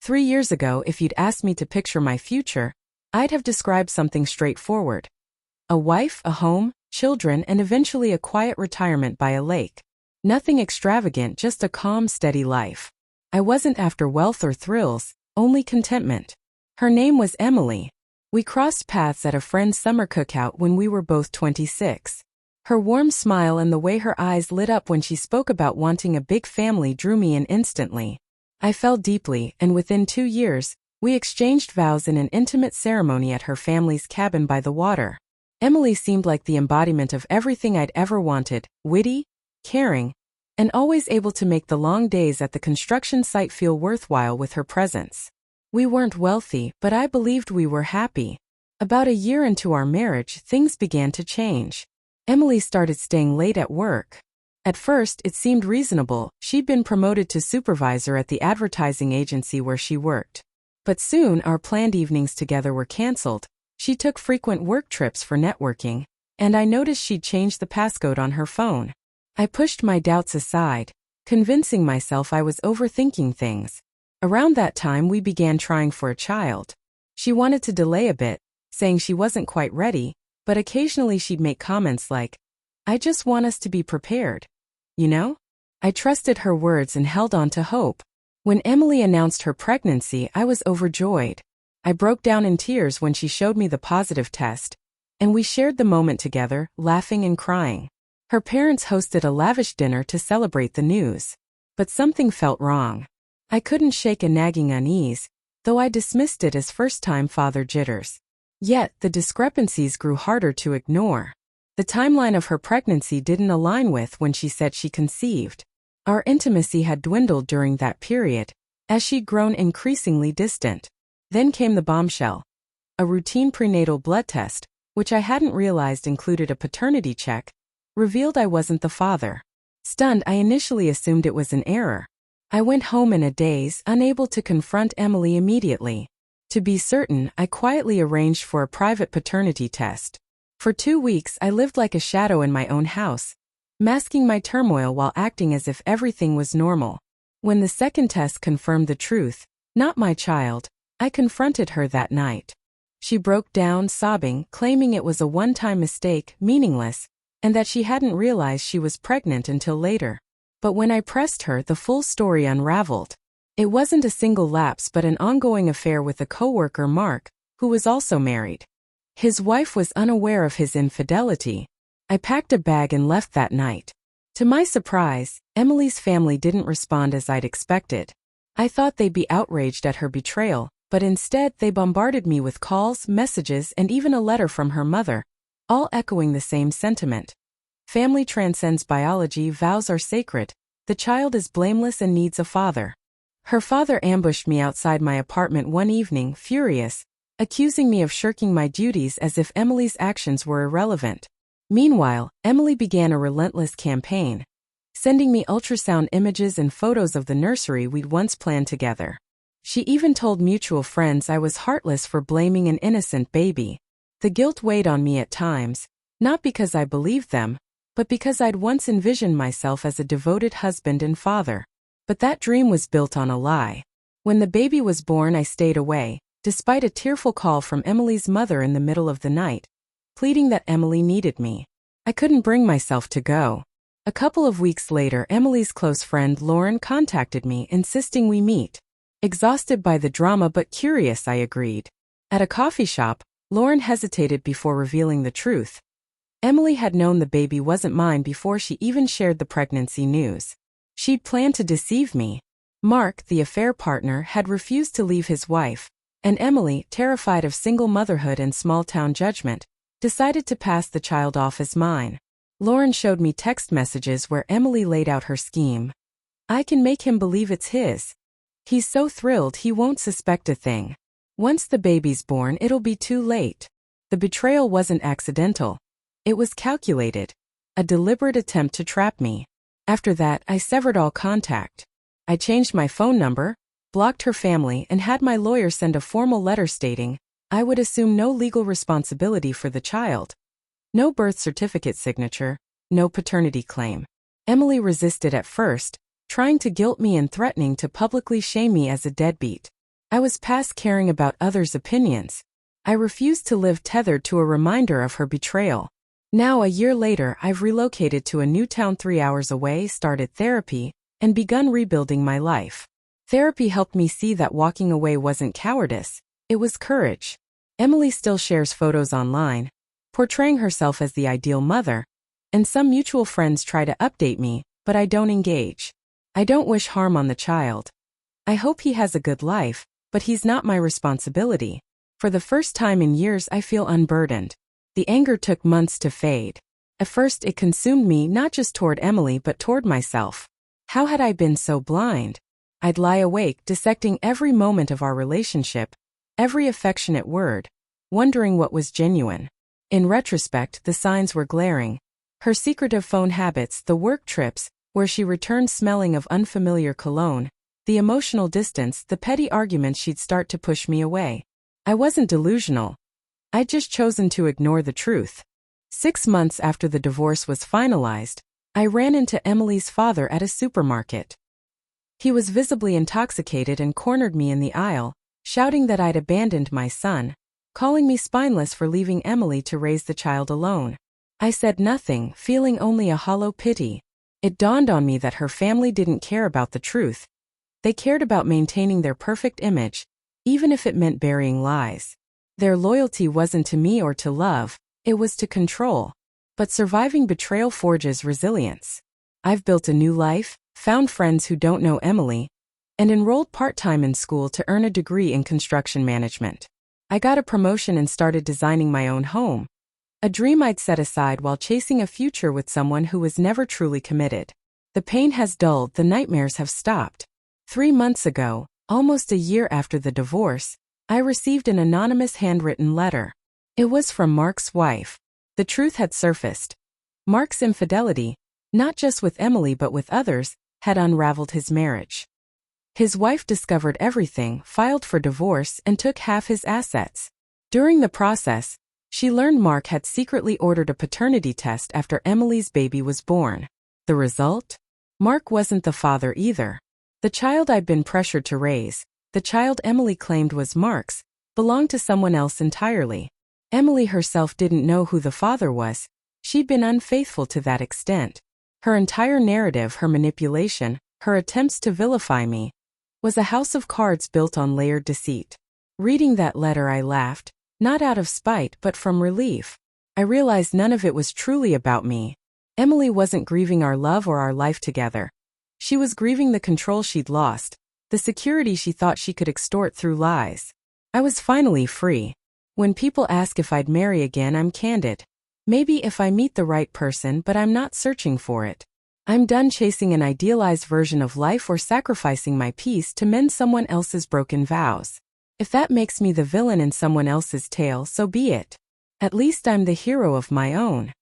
3 years ago, if you'd asked me to picture my future, I'd have described something straightforward. A wife, a home, children, and eventually a quiet retirement by a lake. Nothing extravagant, just a calm, steady life. I wasn't after wealth or thrills, only contentment. Her name was Emily. We crossed paths at a friend's summer cookout when we were both 26. Her warm smile and the way her eyes lit up when she spoke about wanting a big family drew me in instantly. I fell deeply, and within 2 years, we exchanged vows in an intimate ceremony at her family's cabin by the water. Emily seemed like the embodiment of everything I'd ever wanted: witty, caring, and always able to make the long days at the construction site feel worthwhile with her presence. We weren't wealthy, but I believed we were happy. About a year into our marriage, things began to change. Emily started staying late at work. At first, it seemed reasonable. She'd been promoted to supervisor at the advertising agency where she worked. But soon, our planned evenings together were canceled. She took frequent work trips for networking, and I noticed she'd changed the passcode on her phone. I pushed my doubts aside, convincing myself I was overthinking things. Around that time, we began trying for a child. She wanted to delay a bit, saying she wasn't quite ready, but occasionally she'd make comments like, "I just want us to be prepared. You know?" I trusted her words and held on to hope. When Emily announced her pregnancy, I was overjoyed. I broke down in tears when she showed me the positive test, and we shared the moment together, laughing and crying. Her parents hosted a lavish dinner to celebrate the news. But something felt wrong. I couldn't shake a nagging unease, though I dismissed it as first-time father jitters. Yet, the discrepancies grew harder to ignore. The timeline of her pregnancy didn't align with when she said she conceived. Our intimacy had dwindled during that period, as she'd grown increasingly distant. Then came the bombshell. A routine prenatal blood test, which I hadn't realized included a paternity check, revealed I wasn't the father. Stunned, I initially assumed it was an error. I went home in a daze, unable to confront Emily immediately. To be certain, I quietly arranged for a private paternity test. For 2 weeks, I lived like a shadow in my own house, masking my turmoil while acting as if everything was normal. When the second test confirmed the truth, not my child, I confronted her that night. She broke down, sobbing, claiming it was a one-time mistake, meaningless, and that she hadn't realized she was pregnant until later. But when I pressed her, the full story unraveled. It wasn't a single lapse but an ongoing affair with a coworker, Mark, who was also married. His wife was unaware of his infidelity. I packed a bag and left that night. To my surprise, Emily's family didn't respond as I'd expected. I thought they'd be outraged at her betrayal, but instead they bombarded me with calls, messages, and even a letter from her mother, all echoing the same sentiment. Family transcends biology, vows are sacred, the child is blameless and needs a father. Her father ambushed me outside my apartment one evening, furious, accusing me of shirking my duties as if Emily's actions were irrelevant. Meanwhile, Emily began a relentless campaign, sending me ultrasound images and photos of the nursery we'd once planned together. She even told mutual friends I was heartless for blaming an innocent baby. The guilt weighed on me at times, not because I believed them, but because I'd once envisioned myself as a devoted husband and father. But that dream was built on a lie. When the baby was born, I stayed away, despite a tearful call from Emily's mother in the middle of the night, pleading that Emily needed me. I couldn't bring myself to go. A couple of weeks later, Emily's close friend Lauren contacted me, insisting we meet. Exhausted by the drama but curious, I agreed. At a coffee shop, Lauren hesitated before revealing the truth. Emily had known the baby wasn't mine before she even shared the pregnancy news. She'd planned to deceive me. Mark, the affair partner, had refused to leave his wife, and Emily, terrified of single motherhood and small-town judgment, decided to pass the child off as mine. Lauren showed me text messages where Emily laid out her scheme. "I can make him believe it's his. He's so thrilled he won't suspect a thing. Once the baby's born, it'll be too late." The betrayal wasn't accidental. It was calculated. A deliberate attempt to trap me. After that, I severed all contact. I changed my phone number, blocked her family, and had my lawyer send a formal letter stating I would assume no legal responsibility for the child. No birth certificate signature, no paternity claim. Emily resisted at first, trying to guilt me and threatening to publicly shame me as a deadbeat. I was past caring about others' opinions. I refused to live tethered to a reminder of her betrayal. Now, a year later, I've relocated to a new town 3 hours away, started therapy, and begun rebuilding my life. Therapy helped me see that walking away wasn't cowardice, it was courage. Emily still shares photos online, portraying herself as the ideal mother, and some mutual friends try to update me, but I don't engage. I don't wish harm on the child. I hope he has a good life, but he's not my responsibility. For the first time in years, I feel unburdened. The anger took months to fade. At first, it consumed me not just toward Emily but toward myself. How had I been so blind? I'd lie awake, dissecting every moment of our relationship, every affectionate word, wondering what was genuine. In retrospect, the signs were glaring. Her secretive phone habits, the work trips, where she returned smelling of unfamiliar cologne, the emotional distance, the petty arguments she'd start to push me away. I wasn't delusional. I'd just chosen to ignore the truth. 6 months after the divorce was finalized, I ran into Emily's father at a supermarket. He was visibly intoxicated and cornered me in the aisle, shouting that I'd abandoned my son, calling me spineless for leaving Emily to raise the child alone. I said nothing, feeling only a hollow pity. It dawned on me that her family didn't care about the truth. They cared about maintaining their perfect image, even if it meant burying lies. Their loyalty wasn't to me or to love, it was to control. But surviving betrayal forges resilience. I've built a new life, found friends who don't know Emily, and enrolled part-time in school to earn a degree in construction management. I got a promotion and started designing my own home, a dream I'd set aside while chasing a future with someone who was never truly committed. The pain has dulled, the nightmares have stopped. 3 months ago, almost a year after the divorce, I received an anonymous handwritten letter. It was from Mark's wife. The truth had surfaced. Mark's infidelity, not just with Emily but with others, had unraveled his marriage. His wife discovered everything, filed for divorce, and took half his assets. During the process, she learned Mark had secretly ordered a paternity test after Emily's baby was born. The result? Mark wasn't the father either. The child I'd been pressured to raise, the child Emily claimed was Mark's, belonged to someone else entirely. Emily herself didn't know who the father was. She'd been unfaithful to that extent. Her entire narrative, her manipulation, her attempts to vilify me, was a house of cards built on layered deceit. Reading that letter, I laughed, not out of spite but from relief. I realized none of it was truly about me. Emily wasn't grieving our love or our life together. She was grieving the control she'd lost, the security she thought she could extort through lies. I was finally free. When people ask if I'd marry again, I'm candid. Maybe if I meet the right person, but I'm not searching for it. I'm done chasing an idealized version of life or sacrificing my peace to mend someone else's broken vows. If that makes me the villain in someone else's tale, so be it. At least I'm the hero of my own.